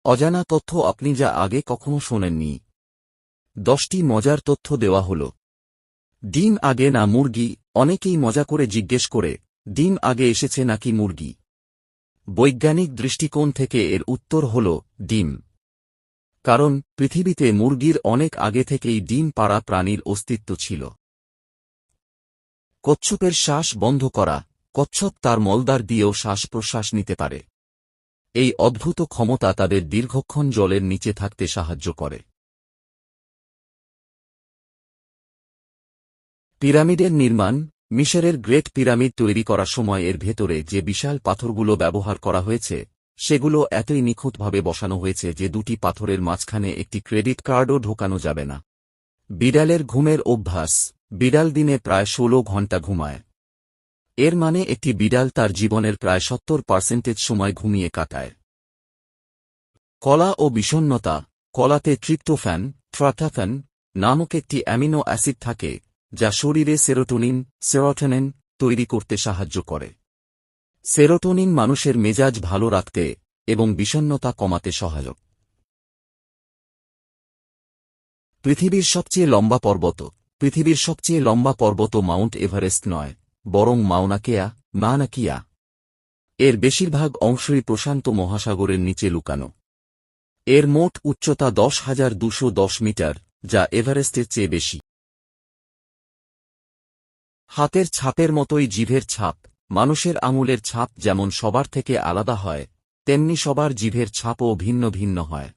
অজানা তথ্য আপনি যা আগে কখনো শোনেননি। 10টি মজার তথ্য দেওয়া হল। ডিম আগে না মুরগি? অনেকেই মজা করে জিজ্ঞেস করে, ডিম আগে এসেছে নাকি মুরগি? বৈজ্ঞানিক দৃষ্টিকোণ থেকে এর উত্তর হল ডিম। কারণ পৃথিবীতে মুরগির অনেক আগে থেকেই ডিম পাড়া প্রাণীর অস্তিত্ব ছিল। কচ্ছপের শ্বাস বন্ধ করা। কচ্ছপ তার মলদ্বার দিয়েও শ্বাস-প্রশ্বাস নিতে পারে। এই অদ্ভুত ক্ষমতা তাদের দীর্ঘক্ষণ জলের নিচে থাকতে সাহায্য করে। পিরামিডের নির্মাণ। মিশরের গ্রেট পিরামিড তৈরি করার সময় এর ভেতরে যে বিশাল পাথরগুলো ব্যবহার করা হয়েছে সেগুলো এতই নিখুঁতভাবে বসানো হয়েছে যে দুটি পাথরের মাঝখানে একটি ক্রেডিট কার্ডও ঢোকানো যাবে না। বিড়ালের ঘুমের অভ্যাস। বিড়াল দিনে প্রায় 16 ঘণ্টা ঘুমায়। এর মানে একটি বিড়াল তার জীবনের প্রায় 70% সময় ঘুমিয়ে কাটায়। কলা ও বিষণ্ণতা। কলাতে ট্রিপ্টোফ্যান, ট্রাইটোফ্যান নামক একটি অ্যামিনো অ্যাসিড থাকে যা শরীরে সেরোটোনিন তৈরি করতে সাহায্য করে। সেরোটোনিন মানুষের মেজাজ ভালো রাখতে এবং বিষণ্ণতা কমাতে সহায়ক। পৃথিবীর সবচেয়ে লম্বা পর্বত। পৃথিবীর সবচেয়ে লম্বা পর্বত মাউন্ট এভারেস্ট নয়, বরং মাউনা কিয়া। এর বেশিরভাগ অংশই প্রশান্ত মহাসাগরের নিচে লুকানো। এর মোট উচ্চতা 10,210 মিটার, যা এভারেস্টের চেয়ে বেশি। হাতের ছাপের মতোই জিভের ছাপ। মানুষের আঙুলের ছাপ যেমন সবার থেকে আলাদা হয়, তেমনি সবার জিভের ছাপও ভিন্ন ভিন্ন হয়।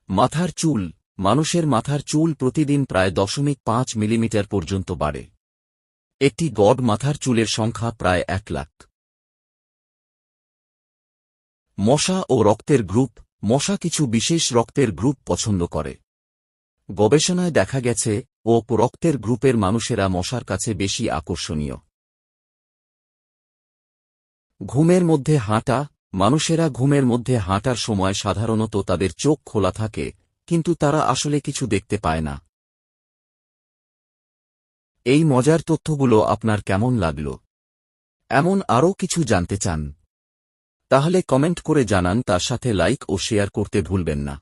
মাথার চুল। মানুষের মাথার চুল প্রতিদিন প্রায় 0.5 মিলিমিটার পর্যন্ত বাড়ে। একটি গড় মাথার চুলের সংখ্যা প্রায় 1 লাখ। মশা ও রক্তের গ্রুপ। মশা কিছু বিশেষ রক্তের গ্রুপ পছন্দ করে। গবেষণায় দেখা গেছে ও রক্তের গ্রুপের মানুষেরা মশার কাছে বেশি আকর্ষণীয়। ঘুমের মধ্যে হাঁটা। মানুষেরা ঘুমের মধ্যে হাঁটার সময় সাধারণত তাদের চোখ খোলা থাকে, কিন্তু তারা আসলে কিছু দেখতে পায় না। এই মজার তথ্যগুলো আপনার কেমন লাগল? এমন আরও কিছু জানতে চান? তাহলে কমেন্ট করে জানান, তার সাথে লাইক ও শেয়ার করতে ভুলবেন না।